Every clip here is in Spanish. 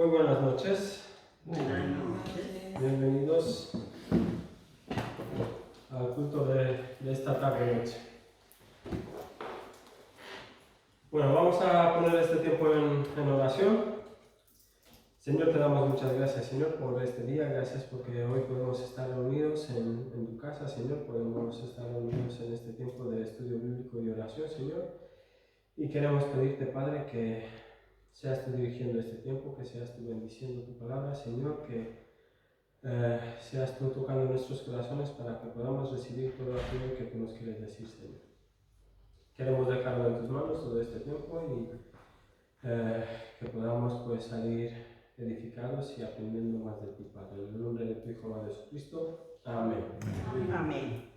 Muy buenas noches. Buenas noches. Bienvenidos al culto de esta tarde-noche. Bueno, vamos a poner este tiempo en oración. Señor, te damos muchas gracias, Señor, por este día. Gracias porque hoy podemos estar reunidos en tu casa, Señor. Podemos estar reunidos en este tiempo de estudio bíblico y oración, Señor. Y queremos pedirte, Padre, que seas tú dirigiendo este tiempo, que seas tú bendiciendo tu palabra, Señor, que seas tú tocando nuestros corazones para que podamos recibir todo aquello que tú nos quieres decir, Señor. Queremos dejarlo en tus manos todo este tiempo y que podamos pues salir edificados y aprendiendo más de ti, Padre. En el nombre de tu Hijo, Jesucristo. Amén. Amén.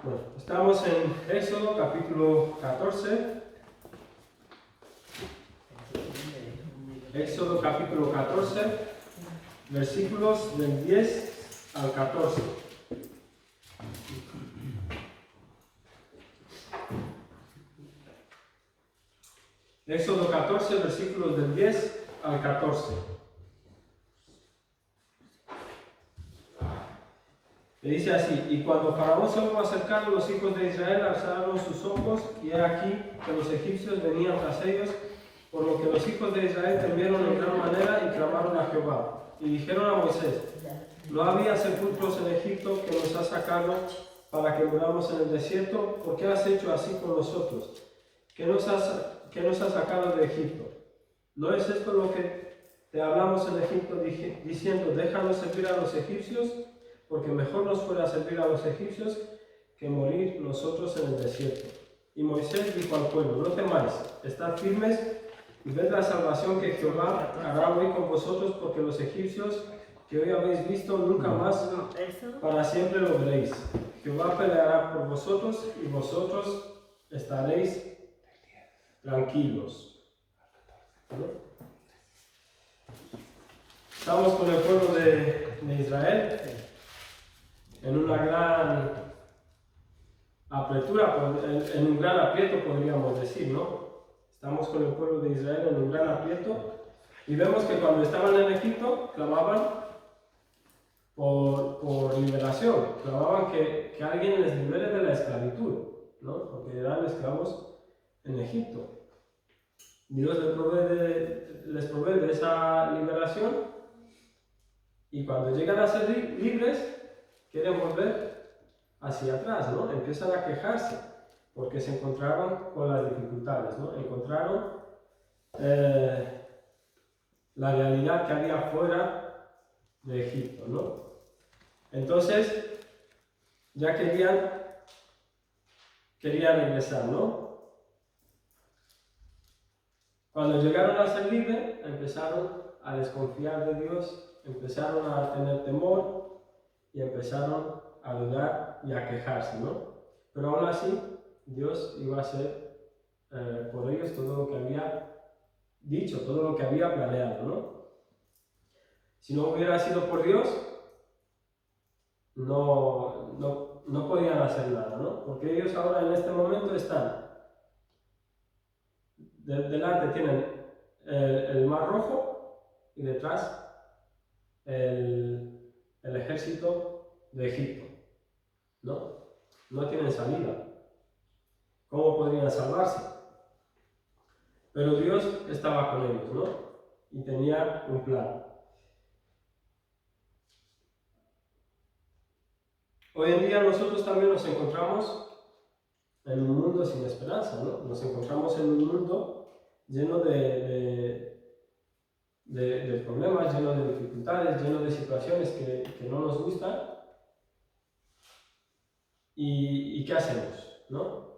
Bueno, estamos en Éxodo capítulo 14. Éxodo capítulo 14, versículos del 10 al 14. Éxodo 14, versículos del 10 al 14. Le dice así: y cuando Faraón se hubo acercado, los hijos de Israel alzaron sus ojos, y he aquí que los egipcios venían tras ellos, por lo que los hijos de Israel temieron en gran manera y clamaron a Jehová. Y dijeron a Moisés: ¿no había sepulcros en Egipto que nos has sacado para que muramos en el desierto? ¿Por qué has hecho así con nosotros? ¿Qué nos has sacado de Egipto? ¿No es esto lo que te hablamos en Egipto diciendo: déjanos servir a los egipcios? Porque mejor nos fuera servir a los egipcios que morir nosotros en el desierto. Y Moisés dijo al pueblo: no temáis, estad firmes y ved la salvación que Jehová hará hoy con vosotros, porque los egipcios que hoy habéis visto nunca más para siempre lo veréis. Jehová peleará por vosotros y vosotros estaréis tranquilos. ¿No? Estamos con el pueblo de Israel en una gran apretura, en un gran aprieto, podríamos decir, ¿no? Estamos con el pueblo de Israel en un gran aprieto y vemos que cuando estaban en Egipto clamaban por liberación, clamaban que alguien les libere de la esclavitud, ¿no? Porque eran esclavos en Egipto. Dios les provee de esa liberación y cuando llegan a ser libres quieren volver hacia atrás, ¿no? Empiezan a quejarse porque se encontraron con las dificultades, ¿no? Encontraron la realidad que había fuera de Egipto, ¿no? Entonces ya querían regresar, ¿no? Cuando llegaron a ser libres, empezaron a desconfiar de Dios, empezaron a tener temor y empezaron a dudar y a quejarse, ¿no? Pero aún así, Dios iba a hacer por ellos todo lo que había dicho, todo lo que había planeado, ¿no? Si no hubiera sido por Dios, no podían hacer nada, ¿no? Porque ellos ahora en este momento están, delante tienen el Mar Rojo y detrás el ejército de Egipto, ¿no? No tienen salida. ¿Cómo podrían salvarse? Pero Dios estaba con ellos, ¿no? Y tenía un plan. Hoy en día nosotros también nos encontramos en un mundo sin esperanza, ¿no? Nos encontramos en un mundo lleno de problemas, lleno de dificultades, lleno de situaciones que no nos gustan. ¿Y qué hacemos? ¿No?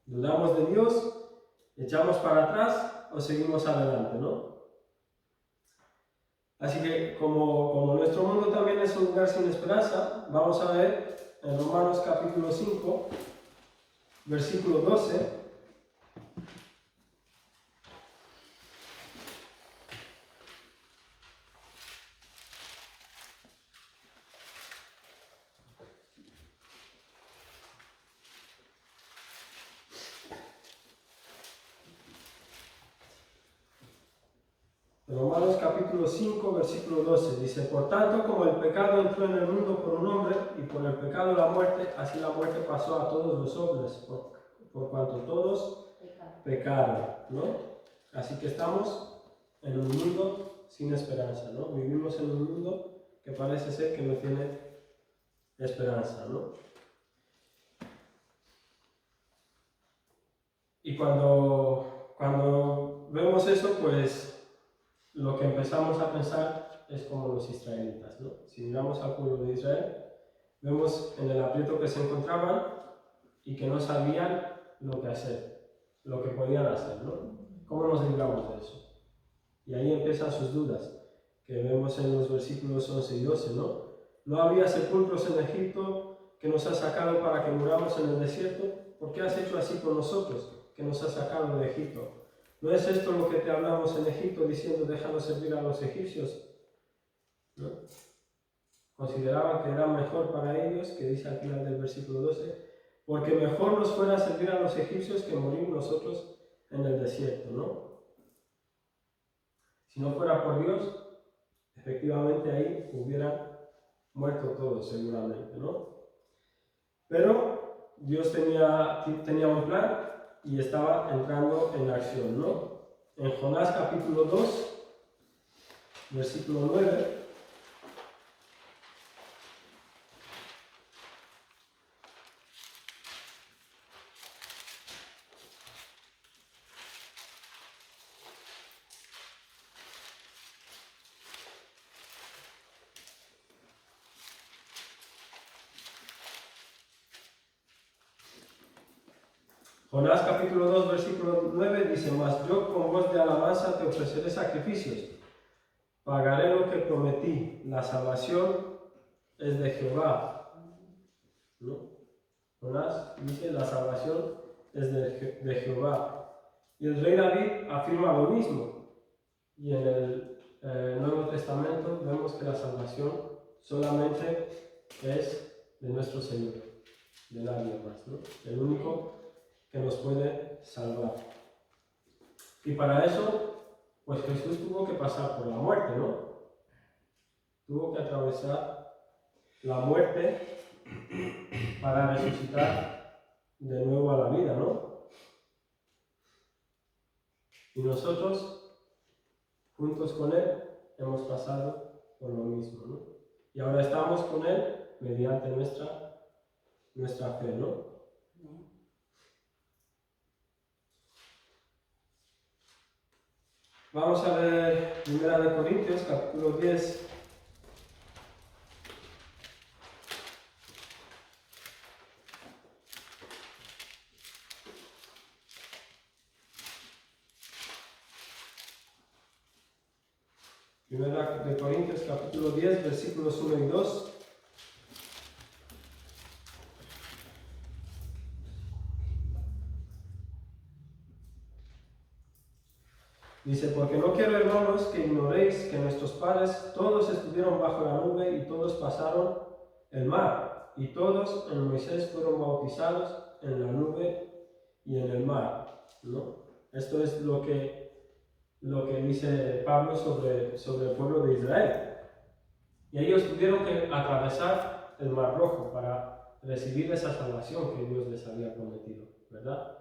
¿Dudamos de Dios? ¿Echamos para atrás o seguimos adelante? ¿No? Así que como nuestro mundo también es un lugar sin esperanza, vamos a ver en Romanos capítulo 5, versículo 12. Romanos capítulo 5, versículo 12, dice, por tanto, como el pecado entró en el mundo por un hombre, y por el pecado la muerte, así la muerte pasó a todos los hombres, por cuanto todos pecaron, ¿no? Así que estamos en un mundo sin esperanza, ¿no? Vivimos en un mundo que parece ser que no tiene esperanza, ¿no? Y cuando vemos eso, pues lo que empezamos a pensar es como los israelitas, ¿no? Si miramos al pueblo de Israel, vemos en el aprieto que se encontraban y que no sabían lo que hacer, lo que podían hacer, ¿no? ¿Cómo nos libramos de eso? Y ahí empiezan sus dudas, que vemos en los versículos 11 y 12, ¿no? No había sepulcros en Egipto que nos has sacado para que muramos en el desierto. ¿Por qué has hecho así con nosotros, que nos has sacado de Egipto? ¿No es esto lo que te hablamos en Egipto diciendo déjanos servir a los egipcios? ¿No? Consideraban que era mejor para ellos, que dice al final del versículo 12, porque mejor nos fuera servir a los egipcios que morir nosotros en el desierto, ¿no? Si no fuera por Dios, efectivamente ahí hubieran muerto todos seguramente, ¿no? Pero Dios tenía un plan y estaba entrando en acción, ¿no? En Jonás capítulo 2, versículo 9, Jonás capítulo 2, versículo 9 dice, mas yo con voz de alabanza te ofreceré sacrificios, pagaré lo que prometí, la salvación es de Jehová, ¿no? Jonás dice, la salvación es de Jehová. Y el rey David afirma lo mismo. Y en el Nuevo Testamento vemos que la salvación solamente es de nuestro Señor, de nadie más, ¿no? El único que nos puede salvar. Y para eso, pues Jesús tuvo que pasar por la muerte, ¿no? Tuvo que atravesar la muerte para resucitar de nuevo a la vida, ¿no? Y nosotros, juntos con Él, hemos pasado por lo mismo, ¿no? Y ahora estamos con Él mediante nuestra fe, ¿no? Vamos a ver 1 Corintios, capítulo 10. Primera de Corintios, capítulo 10, versículos 1 y 2. Dice, porque no quiero, hermanos, que ignoréis que nuestros padres todos estuvieron bajo la nube y todos pasaron el mar, y todos en Moisés fueron bautizados en la nube y en el mar, ¿no? Esto es lo que dice Pablo sobre el pueblo de Israel. Y ellos tuvieron que atravesar el Mar Rojo para recibir esa salvación que Dios les había prometido, ¿verdad?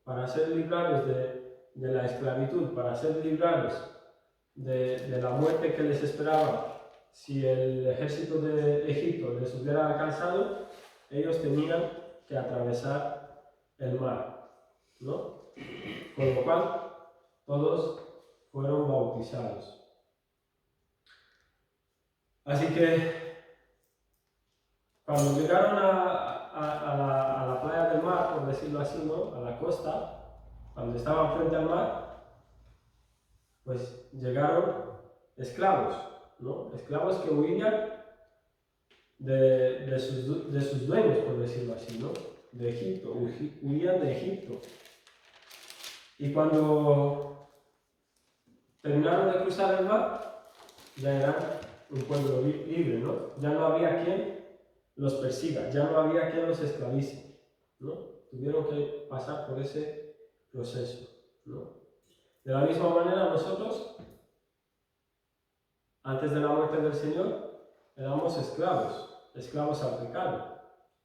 Para ser librados de la esclavitud, para ser librados de la muerte que les esperaba si el ejército de Egipto les hubiera alcanzado. Ellos tenían que atravesar el mar, ¿no? Con lo cual, todos fueron bautizados. Así que, cuando llegaron a la playa del mar, por decirlo así, ¿no? A la costa, cuando estaban frente al mar, pues llegaron esclavos, ¿no? Esclavos que huían de sus dueños, por decirlo así, ¿no? De Egipto, huían de Egipto. Y cuando terminaron de cruzar el mar, ya eran un pueblo libre, ¿no? Ya no había quien los persiga, ya no había quien los esclavice, ¿no? Tuvieron que pasar por ese proceso, ¿no? De la misma manera nosotros Antes de la muerte del Señor, éramos esclavos al pecado.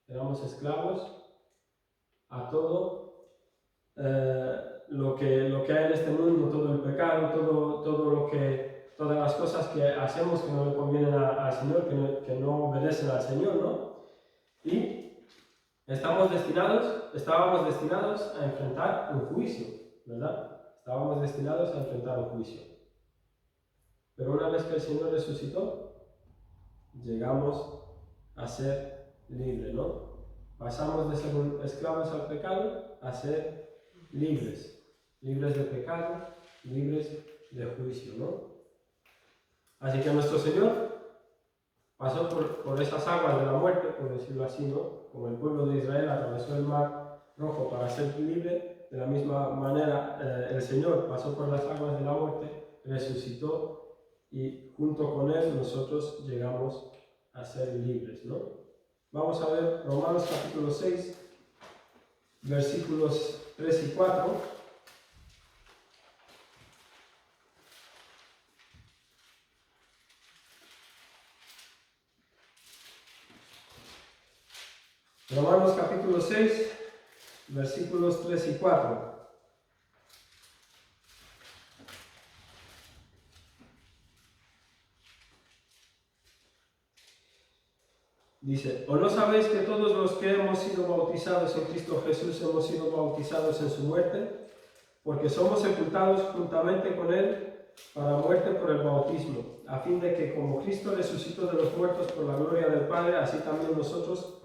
Éramos esclavos a todo lo que hay en este mundo, todo el pecado, todas las cosas que hacemos que no le convienen al Señor, que no obedecen al Señor, ¿no? Y estábamos destinados a enfrentar un juicio, ¿verdad? Estábamos destinados a enfrentar un juicio. Pero una vez que el Señor resucitó, llegamos a ser libres, ¿no? Pasamos de ser esclavos al pecado a ser libres de pecado, libres de juicio, ¿no? Así que nuestro Señor pasó por esas aguas de la muerte, por decirlo así, ¿no? Como el pueblo de Israel atravesó el mar Rojo para ser libre, de la misma manera el Señor pasó por las aguas de la muerte, resucitó y junto con Él nosotros llegamos a ser libres, ¿no? Vamos a ver Romanos capítulo 6, versículos 3 y 4. Romanos capítulo 6, versículos 3 y 4. Dice, ¿o no sabéis que todos los que hemos sido bautizados en Cristo Jesús hemos sido bautizados en su muerte? Porque somos sepultados juntamente con Él para muerte por el bautismo, a fin de que como Cristo resucitó de los muertos por la gloria del Padre, así también nosotros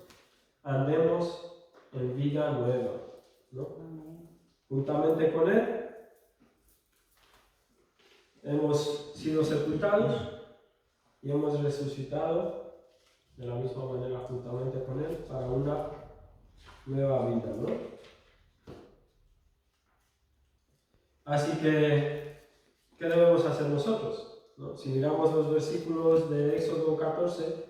andemos en vida nueva, ¿no? Juntamente con Él hemos sido sepultados y hemos resucitado de la misma manera juntamente con Él para una nueva vida, ¿no? Así que, ¿qué debemos hacer nosotros? ¿No? Si miramos los versículos de Éxodo 14,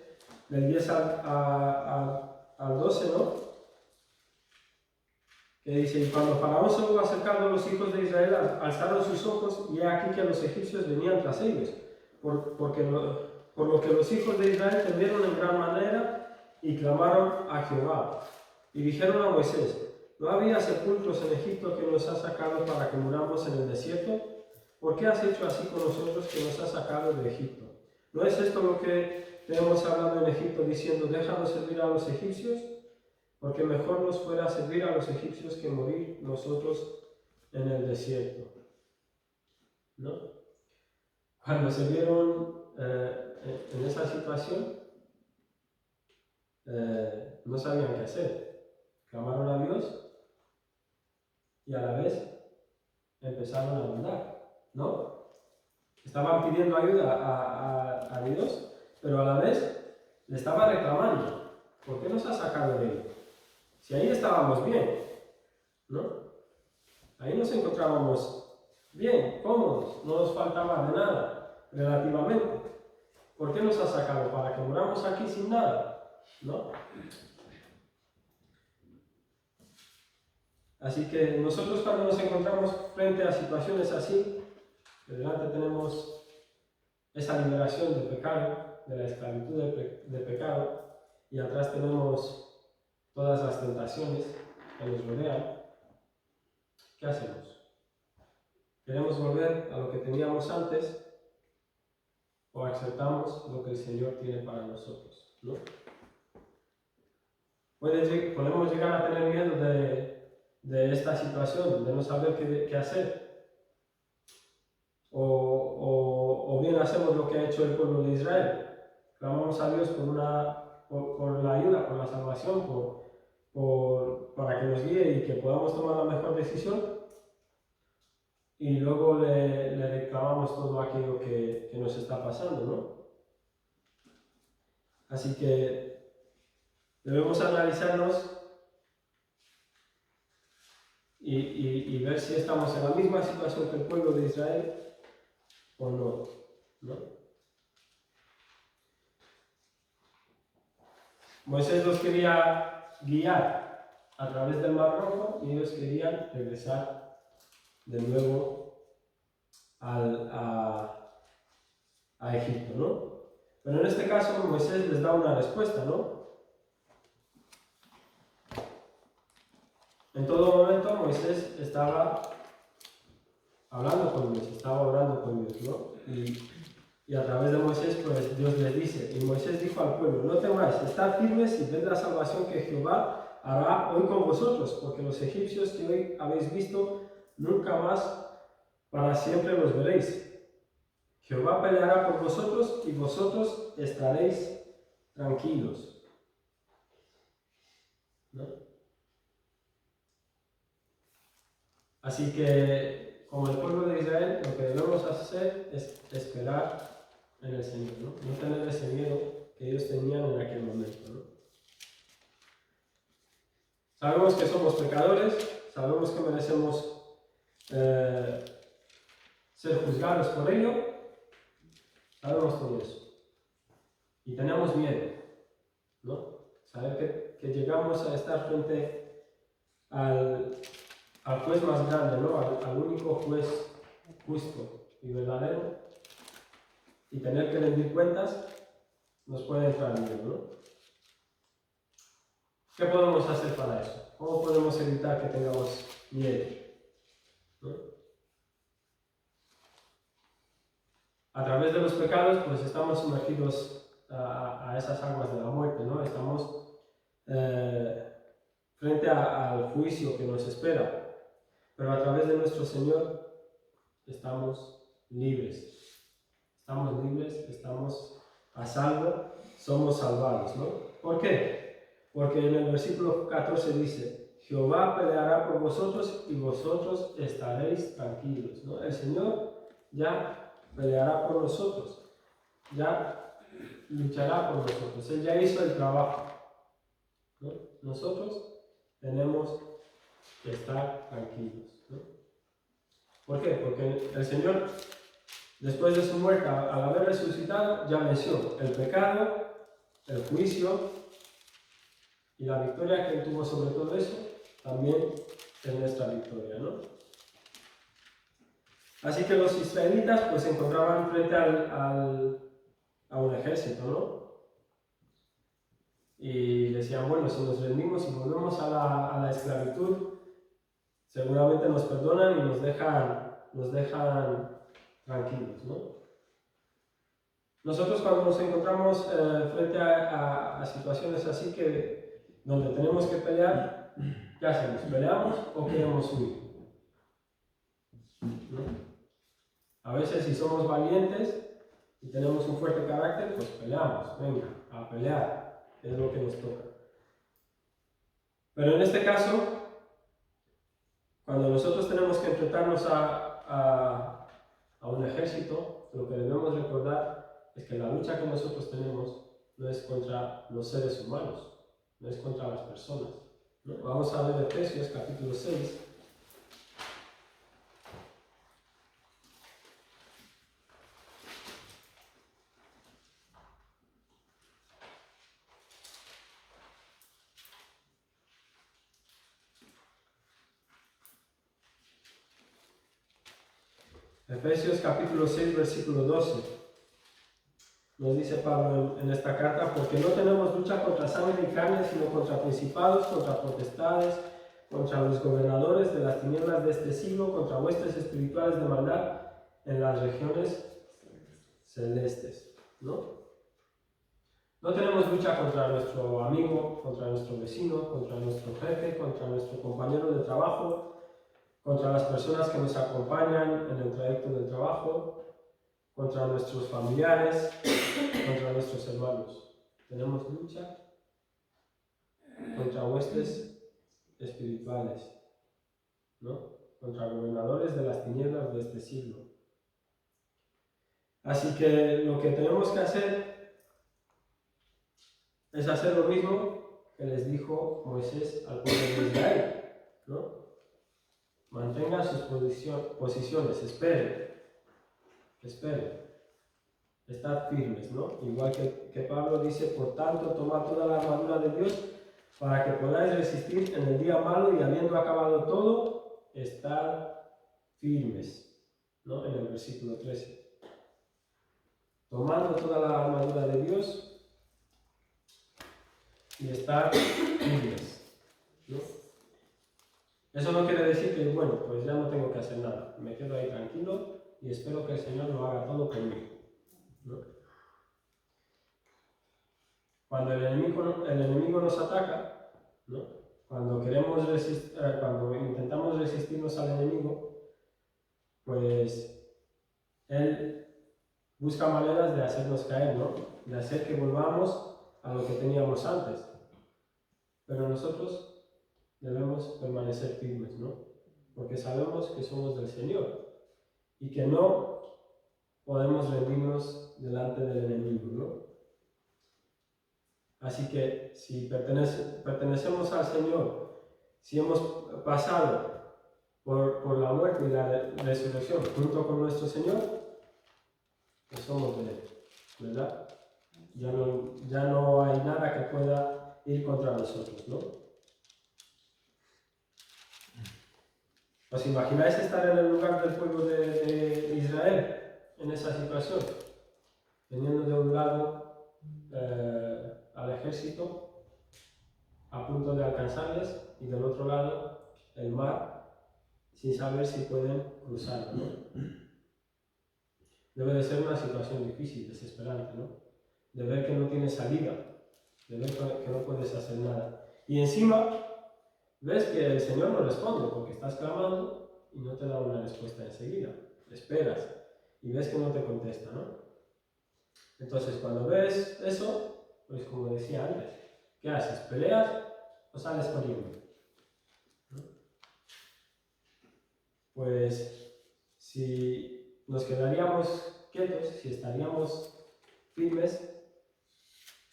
del 10 al 12, ¿no? Que dice, y cuando Faraón se hubo acercado, los hijos de Israel alzaron sus ojos, y he aquí que los egipcios venían tras ellos, por lo que los hijos de Israel temieron en gran manera y clamaron a Jehová. Y dijeron a Moisés, ¿no había sepulcros en Egipto que nos has sacado para que muramos en el desierto? ¿Por qué has hecho así con nosotros que nos has sacado de Egipto? ¿No es esto lo que te hemos hablado en Egipto diciendo, déjanos servir a los egipcios? Porque mejor nos fuera servir a los egipcios que morir nosotros en el desierto, ¿no? Cuando se vieron en esa situación, no sabían qué hacer. Clamaron a Dios y a la vez empezaron a dudar, ¿no? Estaban pidiendo ayuda a Dios, pero a la vez le estaban reclamando. ¿Por qué nos ha sacado de ahí? Si ahí estábamos bien, ¿no? Ahí nos encontrábamos bien, cómodos, no nos faltaba de nada, relativamente. ¿Por qué nos ha sacado? ¿Para que muramos aquí sin nada? ¿No? Así que nosotros cuando nos encontramos frente a situaciones así, delante tenemos esa liberación del pecado, de la esclavitud del pecado, y atrás tenemos todas las tentaciones que nos rodean. ¿Qué hacemos? ¿Queremos volver a lo que teníamos antes o aceptamos lo que el Señor tiene para nosotros, ¿no? Podemos llegar a tener miedo de esta situación, de no saber qué hacer. O bien hacemos lo que ha hecho el pueblo de Israel. Clamamos a Dios por la ayuda, por la salvación, para que nos guíe y que podamos tomar la mejor decisión. Y luego le reclamamos todo aquello que nos está pasando, ¿no? Así que debemos analizarnos y ver si estamos en la misma situación que el pueblo de Israel o no, ¿no? Moisés los quería guiar a través del Mar Rojo y ellos querían regresar de nuevo al a Egipto, ¿no? Pero en este caso Moisés les da una respuesta, ¿no? En todo momento Moisés estaba hablando con Dios, estaba orando con Dios, ¿no? Y a través de Moisés, pues Dios les dice, y Moisés dijo al pueblo, no temáis, estad firmes y ved la salvación que Jehová hará hoy con vosotros, porque los egipcios que hoy habéis visto, nunca más para siempre los veréis. Jehová peleará por vosotros y vosotros estaréis tranquilos, ¿no? Así que, como el pueblo de Israel, lo que debemos hacer es esperar en el Señor, ¿no? No tener ese miedo que ellos tenían en aquel momento, ¿no? Sabemos que somos pecadores, sabemos que merecemos ser juzgados por ello, sabemos todo eso. Y tenemos miedo, ¿no? Saber que llegamos a estar frente al juez más grande, ¿no? Al único juez justo y verdadero, y tener que rendir cuentas, nos puede entrar miedo, ¿no? ¿Qué podemos hacer para eso? ¿Cómo podemos evitar que tengamos miedo? ¿No? A través de los pecados, pues estamos sumergidos a esas aguas de la muerte, ¿no? Estamos frente al juicio que nos espera. Pero a través de nuestro Señor estamos libres. Estamos libres, estamos a salvo, somos salvados, ¿no? ¿Por qué? Porque en el versículo 14 dice, Jehová peleará por vosotros y vosotros estaréis tranquilos, ¿no? El Señor ya peleará por nosotros, ya luchará por nosotros, Él ya hizo el trabajo, ¿no? Nosotros tenemos que estar tranquilos, ¿no? ¿Por qué? Porque el Señor, después de su muerte, al haber resucitado, ya venció el pecado, el juicio y la victoria que Él tuvo sobre todo eso, también es nuestra victoria, ¿no? Así que los israelitas pues se encontraban frente a un ejército, ¿no? Y decían, bueno, si nos rendimos y volvemos a la esclavitud, seguramente nos perdonan y nos dejan tranquilos, ¿no? Nosotros cuando nos encontramos frente a situaciones así donde tenemos que pelear, ¿qué hacemos? ¿Peleamos o queremos huir? ¿No? A veces si somos valientes y tenemos un fuerte carácter, pues peleamos, venga, a pelear, es lo que nos toca. Pero en este caso, cuando nosotros tenemos que enfrentarnos a un ejército, lo que debemos recordar es que la lucha que nosotros tenemos no es contra los seres humanos, no es contra las personas, ¿no? Vamos a ver Efesios capítulo 6. Efesios capítulo 6, versículo 12. Nos dice Pablo en esta carta, porque no tenemos lucha contra sangre y carne, sino contra principados, contra potestades, contra los gobernadores de las tinieblas de este siglo, contra huestes espirituales de maldad en las regiones celestes, ¿no? No tenemos lucha contra nuestro amigo, contra nuestro vecino, contra nuestro jefe, contra nuestro compañero de trabajo, contra las personas que nos acompañan en el trayecto del trabajo, contra nuestros familiares, contra nuestros hermanos. Tenemos lucha contra huestes espirituales, ¿no? Contra gobernadores de las tinieblas de este siglo. Así que lo que tenemos que hacer es hacer lo mismo que les dijo Moisés al pueblo de Israel, ¿no? Mantengan sus posiciones, esperen, estad firmes, ¿no? Igual que Pablo dice, por tanto, tomad toda la armadura de Dios para que podáis resistir en el día malo y habiendo acabado todo, estad firmes, ¿no? En el versículo 13. tomando toda la armadura de Dios y estar firmes, ¿no? Eso no quiere decir que, bueno, pues ya no tengo que hacer nada, me quedo ahí tranquilo y espero que el Señor lo haga todo conmigo, ¿no? Cuando el enemigo nos ataca, ¿no? Cuando intentamos resistirnos al enemigo, pues él busca maneras de hacernos caer, ¿no? De hacer que volvamos a lo que teníamos antes. Pero nosotros debemos permanecer firmes, ¿no? Porque sabemos que somos del Señor y que no podemos rendirnos delante del enemigo, ¿no? Así que si pertenecemos al Señor, si hemos pasado por la muerte y la resurrección junto con nuestro Señor, pues somos de Él, ¿verdad? Ya no hay nada que pueda ir contra nosotros, ¿no? ¿Os imagináis estar en el lugar del pueblo de Israel en esa situación? Teniendo de un lado al ejército a punto de alcanzarles y del otro lado el mar sin saber si pueden cruzar, ¿no? Debe de ser una situación difícil, desesperante, ¿no? De ver que no tienes salida, de ver que no puedes hacer nada. Y encima ves que el Señor no responde porque estás clamando y no te da una respuesta enseguida. Esperas y ves que no te contesta, ¿no? Entonces, cuando ves eso, pues como decía antes, ¿qué haces? ¿Peleas o sales corriendo? ¿No? Pues si nos quedaríamos quietos, si estaríamos firmes,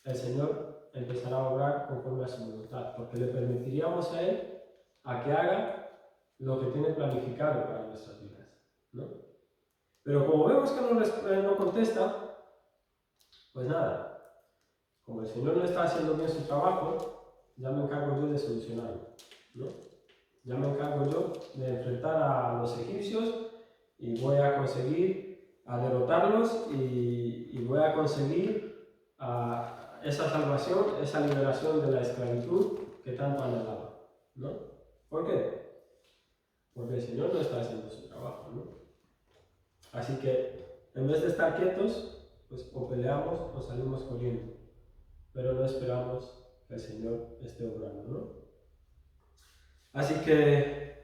el Señor empezará a obrar conforme a su voluntad, porque le permitiríamos a Él a que haga lo que tiene planificado para nuestras vidas, ¿no? Pero como vemos que no contesta, pues nada, como el Señor no está haciendo bien su trabajo, ya me encargo yo de solucionarlo, ¿no? Ya me encargo yo de enfrentar a los egipcios y voy a conseguir a derrotarlos y voy a conseguir esa salvación, esa liberación de la esclavitud que tanto anhelaba, ¿no? ¿Por qué? Porque el Señor no está haciendo su trabajo, ¿no? Así que en vez de estar quietos, pues o peleamos o salimos corriendo, pero no esperamos que el Señor esté obrando, ¿no? Así que,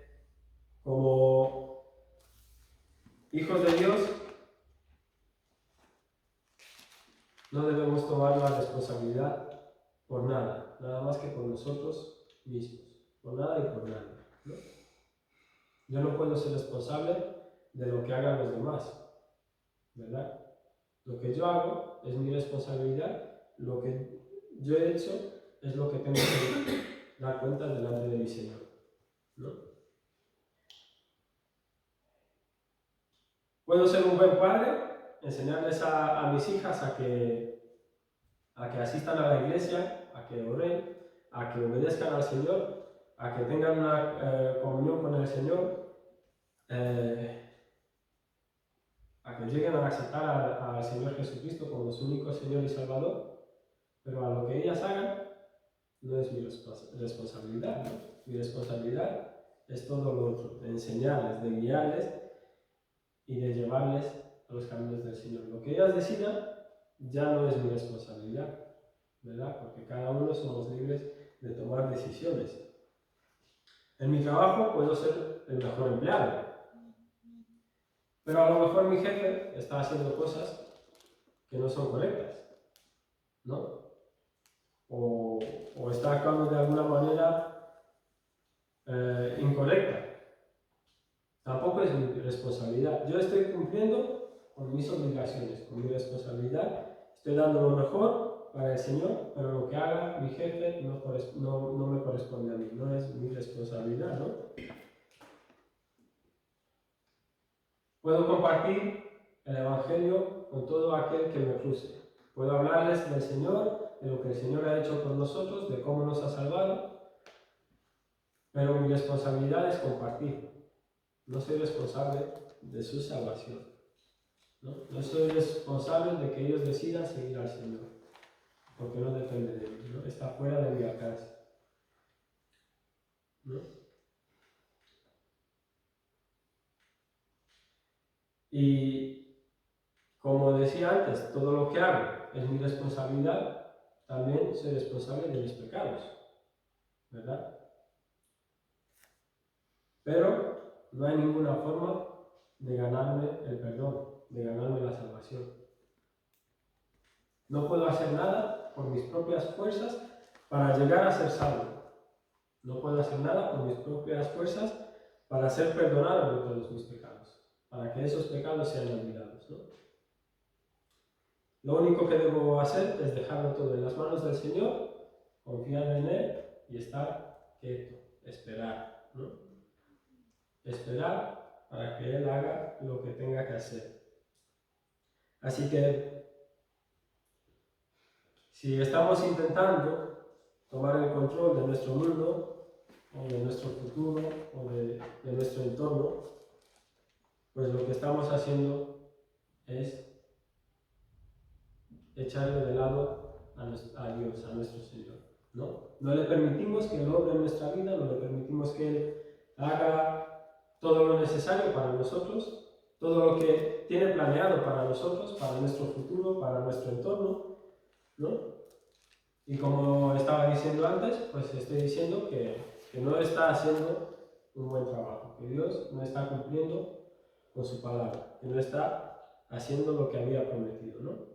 como hijos de Dios, no debemos tomar la responsabilidad por nada, nada más que por nosotros mismos, por nada y por nadie, ¿no? Yo no puedo ser responsable de lo que hagan los demás, ¿verdad? Lo que yo hago es mi responsabilidad, lo que yo he hecho es lo que tengo que dar cuenta delante de mi Señor, ¿no? Puedo ser un buen padre, enseñarles a mis hijas a que asistan a la iglesia, a que oren, a que obedezcan al Señor, a que tengan una comunión con el Señor, a que lleguen a aceptar al Señor Jesucristo como su único Señor y Salvador, pero a lo que ellas hagan no es mi responsabilidad, ¿no? Mi responsabilidad es todo lo otro, de enseñarles, de guiarles y de llevarles a los caminos del Señor. Lo que ellas decidan ya no es mi responsabilidad, ¿verdad? Porque cada uno somos libres de tomar decisiones. En mi trabajo puedo ser el mejor empleado, pero a lo mejor mi jefe está haciendo cosas que no son correctas, ¿no? O está actuando de alguna manera incorrecta. Tampoco es mi responsabilidad. Yo estoy cumpliendo con mis obligaciones, con mi responsabilidad. Estoy dando lo mejor para el Señor, pero lo que haga mi jefe no me corresponde a mí, no es mi responsabilidad, ¿no? Puedo compartir el Evangelio con todo aquel que me cruce. Puedo hablarles del Señor, de lo que el Señor ha hecho por nosotros, de cómo nos ha salvado, pero mi responsabilidad es compartir. No soy responsable de su salvación. ¿no? No soy responsable de que ellos decidan seguir al Señor, porque no depende de mí, ¿no? Está fuera de mi alcance, ¿no? Y como decía antes, todo lo que hago es mi responsabilidad, también soy responsable de mis pecados, ¿verdad? Pero no hay ninguna forma de ganarme el perdón, de ganarme la salvación. No puedo hacer nada por mis propias fuerzas para llegar a ser salvo. No puedo hacer nada por mis propias fuerzas para ser perdonado de todos mis pecados, para que esos pecados sean olvidados, ¿no? Lo único que debo hacer es dejarlo todo en las manos del Señor, confiar en Él y estar quieto, esperar, ¿no? Esperar para que Él haga lo que tenga que hacer. Así que, si estamos intentando tomar el control de nuestro mundo, o de nuestro futuro, o de nuestro entorno, pues lo que estamos haciendo es echarle de lado a Dios, a nuestro Señor, ¿no? No le permitimos que Él obre en nuestra vida, no le permitimos que Él haga todo lo necesario para nosotros, todo lo que tiene planeado para nosotros, para nuestro futuro, para nuestro entorno, ¿no? Y como estaba diciendo antes, pues estoy diciendo que no está haciendo un buen trabajo, que Dios no está cumpliendo con su palabra, que no está haciendo lo que había prometido, ¿no?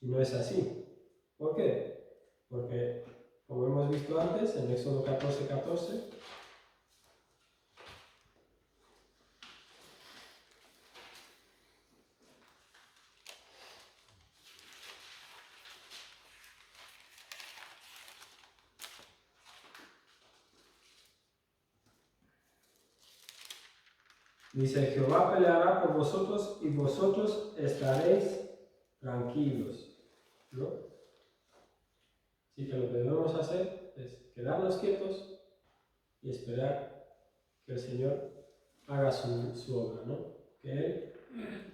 Y no es así. ¿Por qué? Porque, como hemos visto antes, en Éxodo 14:14, dice: Jehová peleará por vosotros y vosotros estaréis tranquilos, ¿no? Así que lo que debemos hacer es quedarnos quietos y esperar que el Señor haga su obra, ¿no? Que Él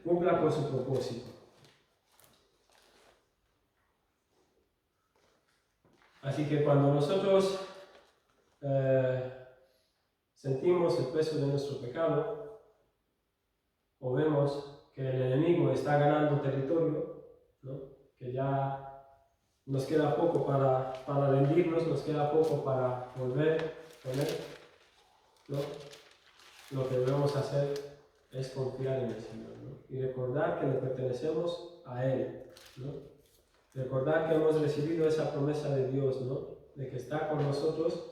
cumpla con su propósito. Así que cuando nosotros sentimos el peso de nuestro pecado, o vemos que el enemigo está ganando territorio, ¿no? Que ya nos queda poco para rendirnos, nos queda poco para volver con Él, ¿no? Lo que debemos hacer es confiar en el Señor, ¿no? Y recordar que le pertenecemos a Él, ¿no? Recordar que hemos recibido esa promesa de Dios, ¿no? De que está con nosotros,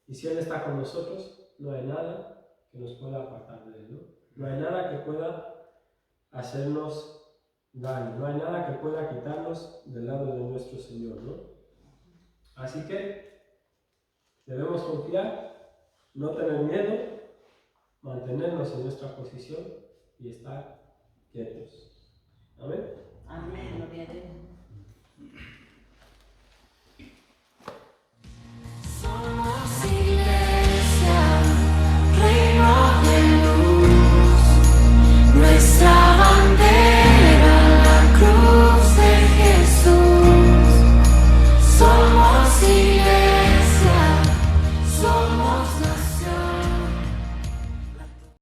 y si Él está con nosotros, no hay nada que nos pueda apartar de Él, ¿no? No hay nada que pueda hacernos daño, no hay nada que pueda quitarnos del lado de nuestro Señor, ¿no? Así que debemos confiar, no tener miedo, mantenernos en nuestra posición y estar quietos. Amén. Amén. Gloria a Dios.